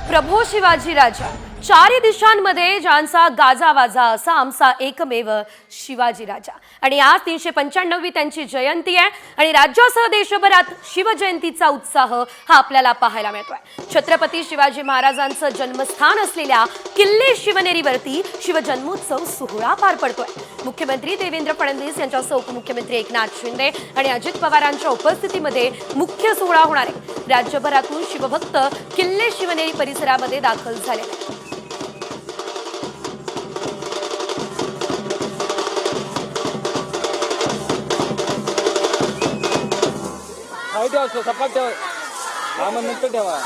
प्रभो शिवाजी राजा, चारी दिशांमध्ये ज्यांचा गाजावाजा असा आमचा एकमेव शिवाजी राजा। आणि आज 395वी त्यांची जयंती आहे आणि राज्यासह देशभरात शिवजयंतीचा उत्साह हा आपल्याला पाहायला मिळतोय। छत्रपती शिवाजी महाराजांचं जन्मस्थान असलेल्या किल्ले शिवनेरीवरती शिवजन्मोत्सव सोहळा पार पडतोय। मुख्यमंत्री देवेंद्र फडणवीस यांच्यासह उपमुख्यमंत्री एकनाथ शिंदे आणि अजित पवारांच्या उपस्थितीमध्ये मुख्य सोहळा होणार आहे। राज्यभरातून शिवभक्त किल्ले शिवनेरी परिसरामध्ये दाखल झाले। सपाट ठेवा, सामान नंतर ठेवा।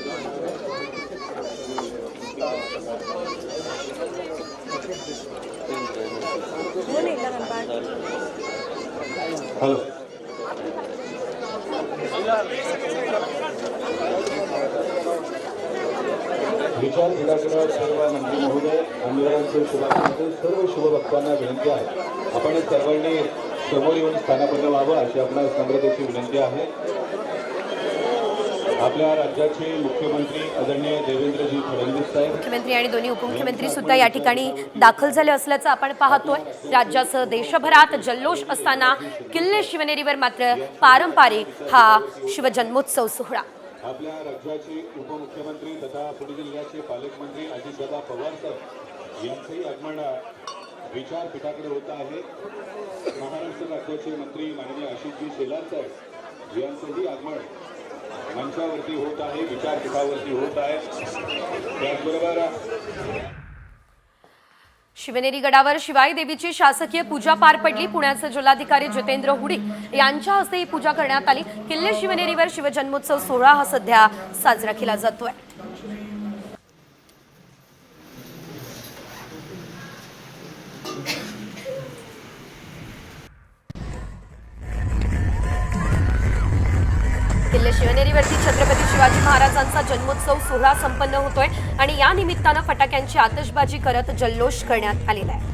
हॅलो विचार क्रीडाकडे सर्व मंत्री महोदय आमदारांचे शुभाकांक्षी सर्व शुभभक्तांना विनंती आहे आपण सर्वांनी समोर येऊन स्थानापन्न व्हावं अशी आपणास नम्रतेची विनंती आहे। आपल्या राज्याचे मुख्यमंत्री आदरणीय देवेंद्रजी फडणवीस साहेब, मुख्यमंत्री आणि दोन्ही उपमुख्यमंत्री सुद्धा या ठिकाणी दाखल झाले असल्याचं आपण पाहतोय। राज्यासह देशभरात जल्लोष असताना किल्ले शिवनेरीवर मात्र पारंपरिक हा शिवजन्मोत्सव सोहळा। आपल्या राज्याचे उपमुख्यमंत्री तथा पुणे जिल्ह्याचे पालकमंत्री अजितदादा पवार साहेब यांचंही आगमन विचारपीठाकडे होत आहे। महाराष्ट्र राज्याचे मंत्री माननीय आशिषजी शेलार साहेब यांचंही आगमन मंचावरती होत आहे, विचारपीठावरती होत आहे। त्याचबरोबर शिवनेरी गडावर शिवाई देवीची शासकीय पूजा पार पडली। पुण्याचे जिल्हाधिकारी जितेंद्र हुडी यांच्या हस्ते ही पूजा करण्यात आली। किल्ले शिवनेरीवर शिवजन्मोत्सव सोहळा हा सध्या साजरा केला जातोय। किल्ले शिवनेरीवरती छत्रपती शिवाजी महाराजांचा जन्मोत्सव सोहळा संपन्न होतोय आणि या निमित्तानं फटाक्यांची आतषबाजी करत जल्लोष करण्यात आलेला आहे।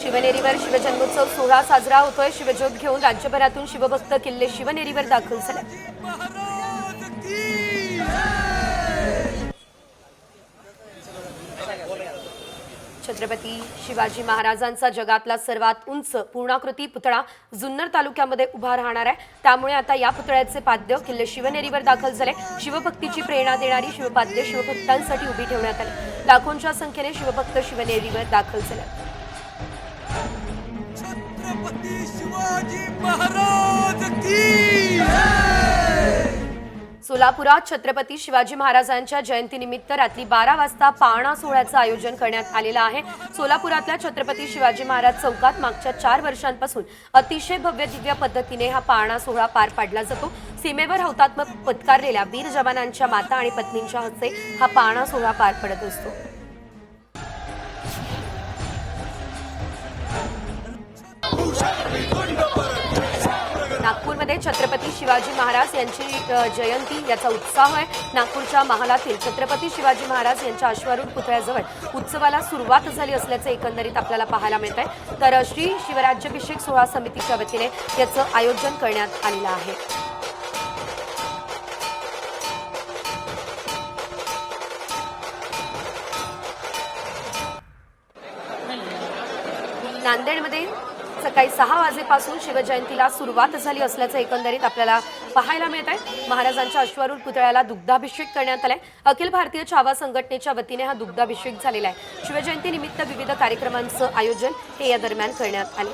शिवनेरीवर शिवजन्मोत्सव सोहळा साजरा होतोय। शिवज्योत घेऊन राज्यभरातून शिवभक्त किल्ले शिवनेरीवर दाखल झाले। छत्रपती शिवाजी महाराजांचा जगातला सर्वात उंच पूर्णाकृती पुतळा जुन्नर तालुक्यामध्ये उभा राहणार आहे। त्यामुळे आता या पुतळ्याचे पाद्य किल्ले शिवनेरीवर दाखल झाले। शिवभक्तीची प्रेरणा देणारी शिवपाद्य शिवभक्तांसाठी उभी ठेवण्यात आली। लाखोंच्या संख्येने शिवभक्त शिवनेरीवर दाखल झाले। छत्रपती शिवाजी महाराज की सोलापुरात छत्रपती शिवाजी महाराजांच्या जयंतीनिमित्त रात्री 12 वाजता पाळणा सोहळ्याचं आयोजन करण्यात आलेलं आहे। सोलापुरातल्या छत्रपती शिवाजी महाराज चौकात मागच्या 4 वर्षांपासून अतिशय भव्य दिव्य पद्धतीने हा पाळणा सोहळा पार पाडला जातो। सीमेवर हौतात्म्य पत्कारलेल्या वीर जवानांच्या माता आणि पत्नींच्या हस्ते हा पाळणा सोहळा पार पडत असतो। नागपूरमध्ये छत्रपती शिवाजी महाराज यांची जयंती याचा उत्साह आहे। नागपूरच्या महालातील छत्रपती शिवाजी महाराज यांच्या अश्वारूढ पुतळ्याजवळ उत्सवाला सुरुवात झाली असल्याचं एकंदरीत आपल्याला पाहायला मिळत आहे। तर श्री शिवराज्याभिषेक सोहळा समितीच्या वतीने याचं आयोजन करण्यात आलेलं आहे। नांदेडमध्ये सकाळी 6 वाजेपासून शिवजयंतीला सुरुवात झाली असल्याचं एकंदरीत आपल्याला पाहायला मिळत आहे। महाराजांच्या अश्वारूढ पुतळ्याला दुग्धाभिषेक करण्यात आलाय। अखिल भारतीय छावा संघटनेच्या वतीने हा दुग्धाभिषेक झालेला आहे। शिवजयंती निमित्त विविध कार्यक्रमांचं आयोजन हे या दरम्यान करण्यात आले।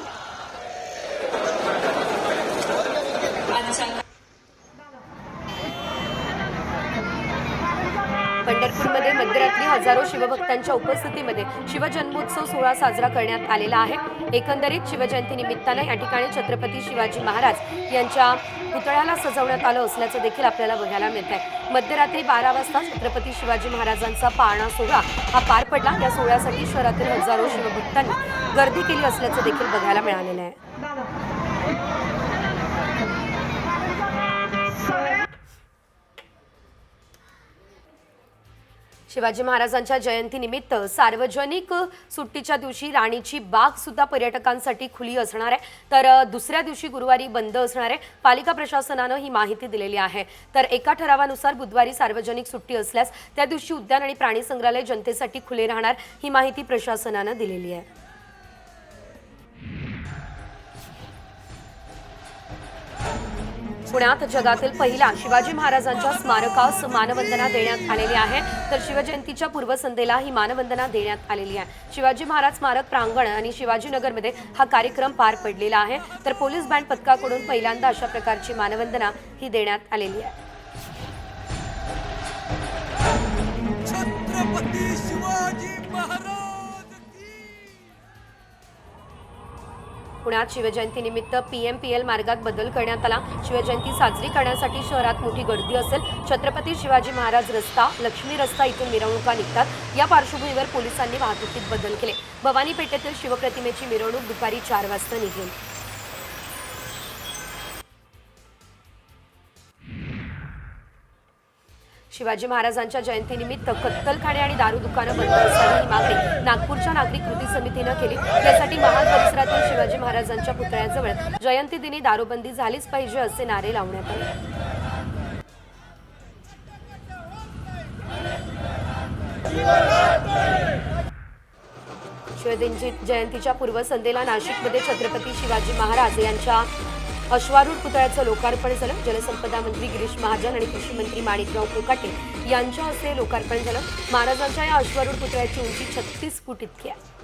पंढरपूरमध्ये मध्यरात्री हजारो शिवभक्तांच्या उपस्थितीमध्ये शिवजन्मोत्सव सोहळा साजरा करण्यात आलेला आहे। एकंदरीत शिवजयंती निमित्तानं या ठिकाणी छत्रपती शिवाजी महाराज यांच्या पुतळ्याला सजवण्यात आलं असल्याचं देखील आपल्याला बघायला मिळत आहे। मध्यरात्री 12 वाजता छत्रपती शिवाजी महाराजांचा पाळणा सोहळा हा पार पडला। या सोहळ्यासाठी शहरातील हजारो शिवभक्तांनी गर्दी केली असल्याचं देखील बघायला मिळालेलं आहे। शिवाजी महाराजांच्या जयंतीनिमित्त सार्वजनिक सुट्टीच्या दिवशी राणीची बाग सुद्धा पर्यटकांसाठी खुली असणार आहे। तर दुसऱ्या दिवशी गुरुवारी बंद असणार आहे। पालिका प्रशासनानं ही माहिती दिलेली आहे। तर एका ठरावानुसार बुधवारी सार्वजनिक सुट्टी असल्यास त्या दिवशी उद्यान आणि प्राणी संग्रहालय जनतेसाठी खुले राहणार, ही माहिती प्रशासनानं दिलेली आहे। पुण्यात जगातील पहिला शिवाजी महाराजांच्या स्मारकास मानवंदना देण्यात आलेली आहे। तर शिवजयंतीच्या पूर्वसंध्येला ही मानवंदना देण्यात आलेली आहे। शिवाजी महाराज स्मारक प्रांगण आणि शिवाजीनगरमध्ये हा कार्यक्रम पार पडलेला आहे। तर पोलीस बँड पथकाकडून पहिल्यांदा अशा प्रकारची मानवंदना ही देण्यात आलेली आहे। छत्रपती शिवाजी महाराज पुण्यात शिवजयंतीनिमित्त PMPL मार्गात बदल करण्यात आला. शिवजयंती साजरी करण्यासाठी शहरात मोठी गर्दी असेल. छत्रपती शिवाजी महाराज रस्ता, लक्ष्मी रस्ता इथून मिरवणुका निघतात. या पार्श्वभूमीवर पोलिसांनी वाहतुकीत बदल केले. भवानी पेठेतील शिवप्रतिमेची मिरवणूक दुपारी 4 वाजता निघेल. शिवाजी महाराजांच्या जयंतीनिमित्त कत्तलखाने आणि दारू दुकानं बंद असल्याची मागणी नागपूरच्या नागरिक कृती समितीनं केली. यासाठी महाल परिसरातील शिवाजी महाराजांच्या पुतळ्याजवळ जयंती दिनी दारूबंदी झालीच पाहिजे असे नारे लावण्यात आले. शिवजयंती जयंतीच्या पूर्वसंध्येला नाशिकमध्ये छत्रपती शिवाजी महाराज यांच्या अश्वारूढ पुतळ्याचं लोकार्पण झालं. जलसंपदा मंत्री गिरीश महाजन आणि कृषी मंत्री माणिकराव कोकाटे यांच्या हस्ते लोकार्पण झालं. महाराजांच्या या अश्वारूढ पुतळ्याची उंची 36 फूट इतकी आहे.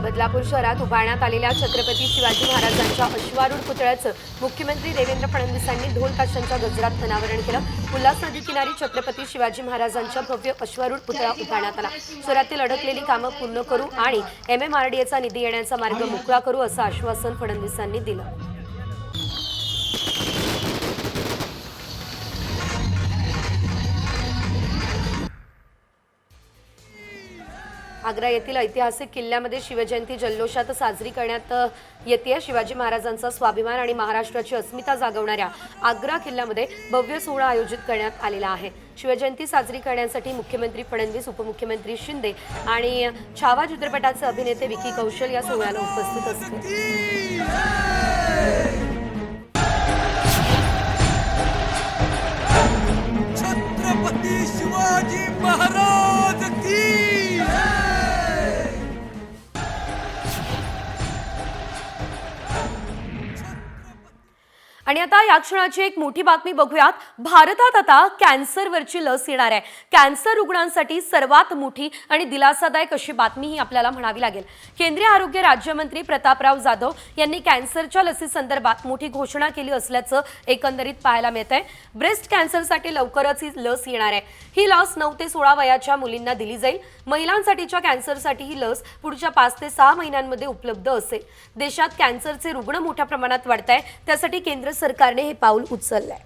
बदलापूर शहरात उभारण्यात आलेल्या छत्रपती शिवाजी महाराजांच्या अश्वारूढ पुतळ्याचं मुख्यमंत्री देवेंद्र फडणवीसांनी ढोल ताशांच्या गजरात अनावरण केलं. उल्हास नदी किनारी छत्रपती शिवाजी महाराजांच्या भव्य अश्वारूढ पुतळा उभारण्यात आला. शहरातील अडकलेली कामं पूर्ण करू आणि MMRDAचा निधी येण्याचा मार्ग मोकळा करू असं आश्वासन फडणवीसांनी दिलं. आग्रा येथील ऐतिहासिक किल्ल्यामध्ये शिवजयंती जल्लोषात साजरी करण्यात येते. शिवाजी महाराजांचा स्वाभिमान आणि महाराष्ट्राची अस्मिता जागवणाऱ्या आग्रा किल्ल्यामध्ये भव्य सोहळा आयोजित करण्यात आलेला आहे. शिवजयंती साजरी करण्यासाठी मुख्यमंत्री फडणवीस, उपमुख्यमंत्री शिंदे आणि छावा चित्रपटाचे अभिनेते विकी कौशल या सोहळ्याला उपस्थित असतील. छत्रपती शिवाजी महाराज की आणि आता या क्षणाची एक मोठी बातमी बघूयात. भारतात आता कॅन्सरवरची लस येणार आहे. कॅन्सर रुग्णांसाठी सर्वात मोठी आणि दिलासादायक अशी बातमी ही आपल्याला म्हणावी लागेल. केंद्रीय आरोग्य राज्यमंत्री प्रतापराव जाधव यांनी कॅन्सरच्या लसीसंदर्भात मोठी घोषणा केली असल्याचं एकंदरीत पाहायला मिळतंय. ब्रेस्ट कॅन्सरसाठी लवकरच ही लस येणार आहे. ही लस 9 ते 16 वयाच्या मुलींना दिली जाईल. महिलांसाठीच्या कॅन्सरसाठी ही लस पुढच्या 5 ते 6 महिन्यांमध्ये उपलब्ध असेल. देशात कॅन्सरचे रुग्ण मोठ्या प्रमाणात वाढत आहे. त्यासाठी केंद्र सरकारने हे पाऊल उचललंय.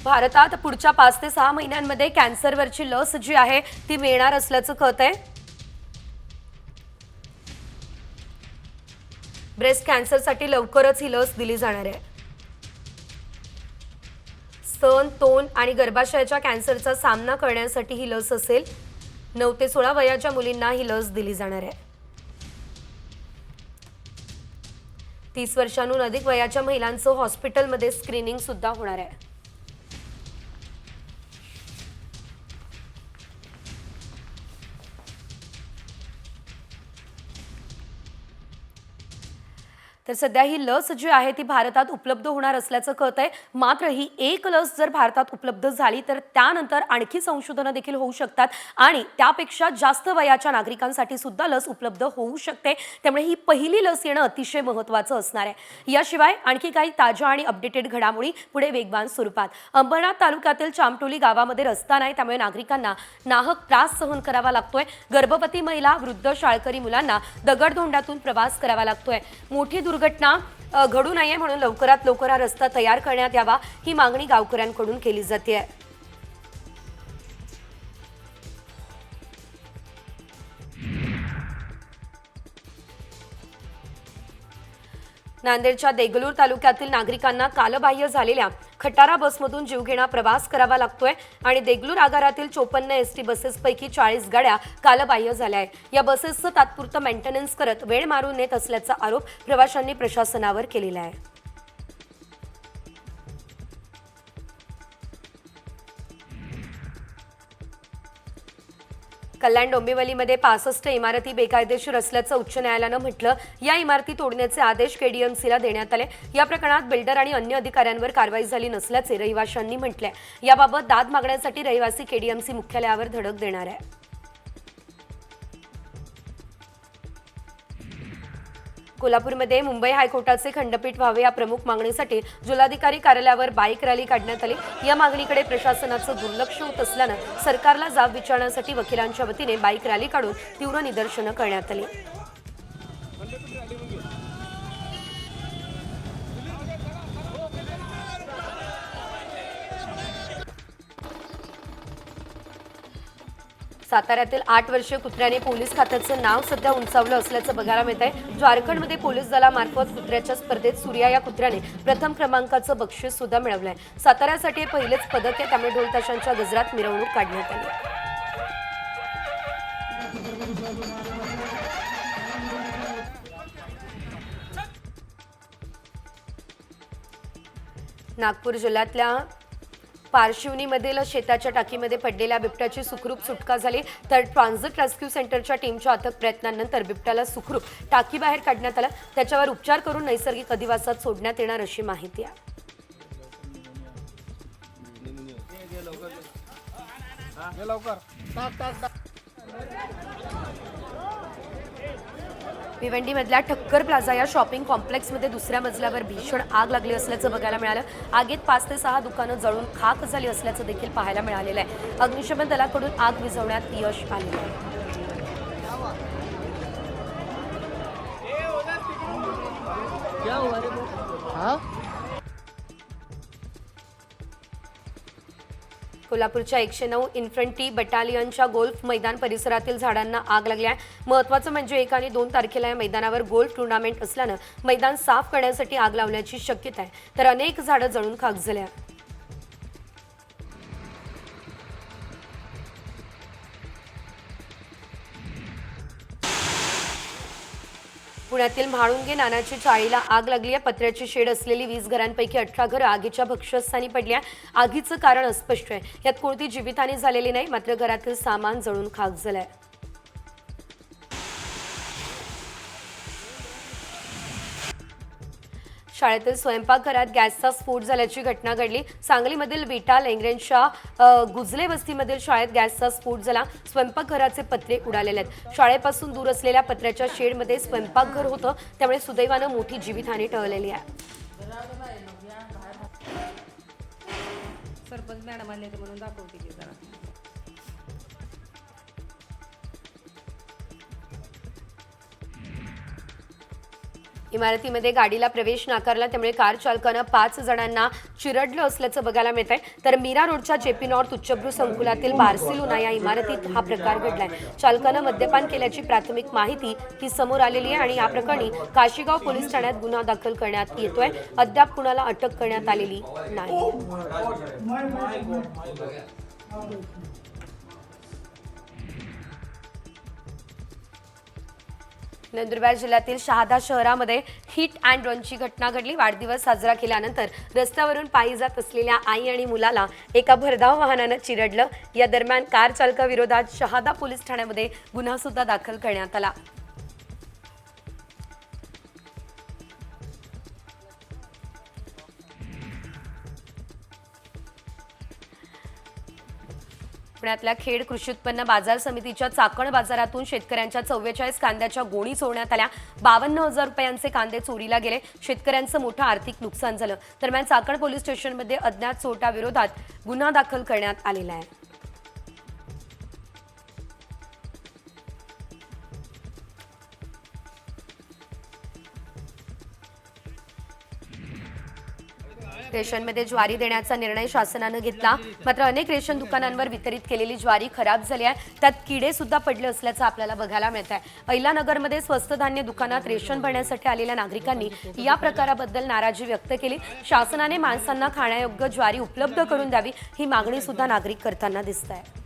भारतात पुढच्या 5 ते 6 महिन्यांमध्ये कॅन्सरवरची लस जी आहे ती मिळणार असल्याचं कळतंय. ब्रेस्ट कॅन्सरसाठी लवकरच ही लस दिली जाणार आहे. स्तन, तोंड आणि गर्भाशयाच्या कॅन्सरचा सामना करण्यासाठी ही लस असेल. 9 ते 16 वयाच्या मुलींना ही लस दिली जाणार आहे. 30 वर्षांहून अधिक वयाच्या महिलांचं हॉस्पिटलमध्ये स्क्रीनिंग सुद्धा होणार आहे. तर सध्या ही लस जी आहे ती भारतात उपलब्ध होणार असल्याचं कळतंय. मात्र ही एक लस जर भारतात उपलब्ध झाली तर त्यानंतर आणखी संशोधनं देखील होऊ शकतात आणि त्यापेक्षा जास्त वयाच्या नागरिकांसाठी सुद्धा लस उपलब्ध होऊ शकते. त्यामुळे ही पहिली लस येणं अतिशय महत्त्वाचं असणार आहे. याशिवाय आणखी काही ताज्या आणि अपडेटेड घडामोडी पुढे वेगवान स्वरूपात. अंबरनाथ तालुक्यातील चामटोली गावामध्ये रस्ता नाही, त्यामुळे नागरिकांना नाहक त्रास सहन करावा लागतोय. गर्भवती महिला, वृद्ध, शाळकरी मुलांना दगडधोंड्यातून प्रवास करावा लागतोय. मोठी दुर्घटना घडू नये म्हणून लवकरात लवकर हा रस्ता तयार करण्यात यावा ही मागणी गावकऱ्यांकडून केली जाते. नांदेडच्या देगलूर तालुक्यातील नागरिकांना कालबाह्य झालेल्या खटारा बसमधून जीवघेणा प्रवास करावा लागतोय आणि देगलूर आगारातील 54 एसटी बसेसपैकी 40 गाड्या कालबाह्य झाल्या आहेत. या बसेसचं तात्पुरतं मेंटेनन्स करत वेळ मारून नेत असल्याचा आरोप प्रवाशांनी प्रशासनावर केलेला आहे. कल्याण डोंबिवलीमध्ये 65 इमारती बेकायदेशीर असल्याचं उच्च न्यायालयानं म्हटलं. या इमारती तोडण्याचे आदेश केडीएमसीला देण्यात आले. या प्रकरणात बिल्डर आणि अन्य अधिकाऱ्यांवर कारवाई झाली नसल्याचे रहिवाशांनी म्हटलंय. याबाबत दाद मागण्यासाठी रहिवासी केडीएमसी मुख्यालयावर धडक देणार आहे. कोल्हापूरमध्ये मुंबई हायकोर्टाचे खंडपीठ व्हावे या प्रमुख मागणीसाठी जिल्हाधिकारी कार्यालयावर बाईक रॅली काढण्यात आली. या मागणीकडे प्रशासनाचं दुर्लक्ष होत असल्यानं सरकारला जाब विचारण्यासाठी वकिलांच्या वतीने बाईक रॅली काढून तीव्र निदर्शनं करण्यात आली. साताऱ्यातील 8 वर्षीय कुत्र्याने पोलीस खात्याचं नाव सध्या उंचावलं असल्याचं बघायला मिळत आहे. झारखंडमध्ये पोलीस दलामार्फत कुत्र्याच्या स्पर्धेत सूर्या या कुत्र्याने प्रथम क्रमांकाचं बक्षीस सुद्धा मिळवलंय. साताऱ्यासाठी हे पहिलेच पदक आहे. त्यामुळे ढोल ताशांच्या गजरात मिरवणूक काढण्यात आली. नागपूर जिल्ह्यातल्या पारशिवनीमधील शेताच्या टाकीमध्ये पडलेल्या बिबट्याची सुखरूप सुटका झाली. तर ट्रान्झिट रेस्क्यू सेंटरच्या टीमच्या अथक प्रयत्नांनंतर बिबट्याला सुखरूप टाकीबाहेर काढण्यात आलं. त्याच्यावर उपचार करून नैसर्गिक अधिवासात सोडण्यात येणार अशी माहिती आहे. भिवंडीमधल्या ठक्कर प्लाझा या शॉपिंग कॉम्प्लेक्समध्ये दुसऱ्या मजल्यावर भीषण आग लागली असल्याचं बघायला मिळालं. आगीत 5 ते 6 दुकानं जळून खाक झाली असल्याचं देखील पाहायला मिळालेलं आहे. अग्निशमन दलाकडून आग विझवण्यात यश आलेलं आहे. कोल्हापूरच्या 109 इन्फंट्री बटालियनच्या गोल्फ मैदान परिसरातील झाडांना आग लागली आहे. महत्त्वाचं म्हणजे 1 आणि 2 तारखेला या मैदानावर गोल्फ टुर्नामेंट असल्यानं मैदान साफ करण्यासाठी आग लावण्याची शक्यता आहे. तर अनेक झाडं जळून खाक झाली आहेत. पुण्यातील म्हाळुंगे नानाची चाळीला आग लागली आहे. पत्र्याची शेड असलेली 20 घरांपैकी 18 घरं आगीच्या भक्ष्यस्थानी पडली आहे. आगीचं कारण अस्पष्ट आहे. यात कोणती जीवितहानी झालेली नाही, मात्र घरातील सामान जळून खाक झालंय. शाळेतील स्वयंपाकघरात गॅसचा स्फोट झाल्याची घटना घडली. सांगलीमधील विटा लेंगरेंच्या गुजले वस्तीमधील शाळेत गॅसचा स्फोट झाला. स्वयंपाकघराचे पत्रे उडालेले आहेत. शाळेपासून दूर असलेल्या पत्र्याच्या शेडमध्ये स्वयंपाकघर होतं. त्यामुळे सुदैवानं मोठी जीवितहानी टळलेली आहे. सरपंच मॅडम आले म्हणून दाखवते की जरा. इमारतीमध्ये गाडीला प्रवेश नाकारला. त्यामुळे कार चालकानं 5 जणांना चिरडलं असल्याचं बघायला मिळत आहे. तर मीरा रोडच्या जेपी नॉर्थ उच्चभ्रू संकुलातील बार्सिलोना या इमारतीत हा प्रकार घडलाय. चालकानं मद्यपान केल्याची प्राथमिक माहिती ही समोर आलेली आहे आणि या प्रकरणी काशीगाव पोलीस ठाण्यात गुन्हा दाखल करण्यात येतोय. अद्याप कुणाला अटक करण्यात आलेली नाही. नंदुरबार जिल्ह्यातील शहादा शहरामध्ये हिट अँड रनची घटना घडली. वाढदिवस साजरा केल्यानंतर रस्त्यावरून पायी जात असलेल्या आई आणि मुलाला एका भरधाव वाहनानं चिरडलं. या दरम्यान कार चालकाविरोधात शहादा पोलीस ठाण्यामध्ये गुन्हा सुद्धा दाखल करण्यात आला. पुण्यातल्या खेड कृषी उत्पन्न बाजार समितीच्या चाकण बाजारातून शेतकऱ्यांच्या 44 कांद्याच्या गोणी चोरण्यात आल्या. 52,000 रुपयांचे कांदे चोरीला गेले. शेतकऱ्यांचं मोठं आर्थिक नुकसान झालं. दरम्यान चाकण पोलीस स्टेशनमध्ये अज्ञात चोरट्याविरोधात गुन्हा दाखल करण्यात आलेला आहे. रेशनमध्ये ज्वारी देण्याचा निर्णय शासनानं घेतला. मात्र अनेक रेशन दुकानांवर वितरित केलेली ज्वारी खराब झाली आहे. त्यात किडे सुद्धा पडले असल्याचं आपल्याला बघायला मिळत आहे. अहिल्यानगरमध्ये स्वस्त धान्य दुकानात रेशन भरण्यासाठी आलेल्या नागरिकांनी या प्रकाराबद्दल नाराजी व्यक्त केली. शासनाने माणसांना खाण्यायोग्य ज्वारी उपलब्ध करून द्यावी ही मागणी सुद्धा नागरिक करताना दिसत आहे.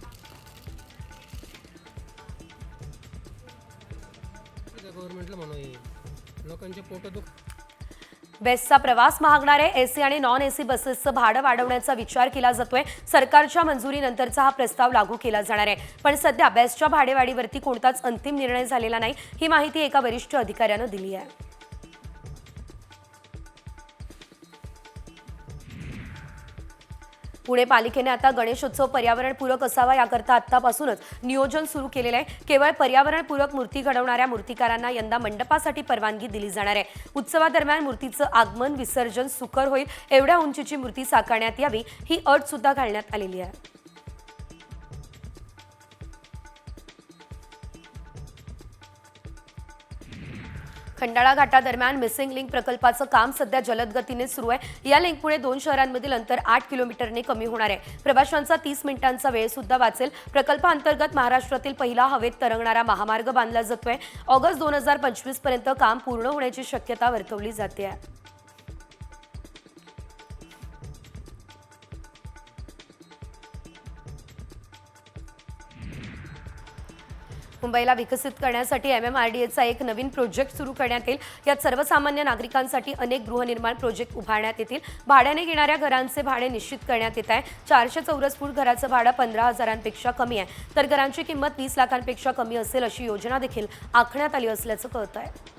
बेस्टचा प्रवास महागणारे एसी आणि नॉन एसी बसेसचं भाडं वाढवण्याचा विचार केला जातोय. सरकारच्या मंजुरीनंतरचा हा प्रस्ताव लागू केला जाणार आहे. पण सध्या बेस्टच्या भाडेवाढीवरती कोणताच अंतिम निर्णय झालेला नाही. ही माहिती एका वरिष्ठ अधिकाऱ्यानं दिली आहे. पुणे पालिकेने आता गणेशोत्सव पर्यावरणपूरक असावा याकरता आत्तापासूनच नियोजन सुरू केलेलं आहे. केवळ पर्यावरणपूरक मूर्ती घडवणाऱ्या मूर्तिकारांना यंदा मंडपासाठी परवानगी दिली जाणार आहे. उत्सवादरम्यान मूर्तीचं आगमन विसर्जन सुकर होईल एवढ्या उंचीची मूर्ती साकारण्यात यावी ही अट सुद्धा घालण्यात आलेली आहे. खंडाळा घाटादरम्यान मिसिंग लिंक प्रकल्पाचं काम सध्या जलद गतीने सुरू आहे. या लिंकमुळे 2 शहरांमधील अंतर 8 किलोमीटरने कमी होणार आहे. प्रवाशांचा 30 मिनिटांचा वेळ सुद्धा वाचेल. प्रकल्पाअंतर्गत महाराष्ट्रातील पहिला हवेत तरंगणारा महामार्ग बांधला जातोय. ऑगस्ट 2025 पर्यंत काम पूर्ण होण्याची शक्यता वर्तवली जाते आहे. मुंबईला विकसित करण्यासाठी MMRDAचा एक नवीन प्रोजेक्ट सुरू करण्यात येईल. यात सर्वसामान्य नागरिकांसाठी अनेक गृहनिर्माण प्रोजेक्ट उभारण्यात येतील. भाड्याने घेणाऱ्या घरांचे भाडे निश्चित करण्यात येत आहे. 400 चौरस फूट घराचं भाडं 15,000 कमी आहे, तर घरांची किंमत 20 लाखांपेक्षा कमी असेल अशी योजना देखील आखण्यात आली असल्याचं कळत आहे.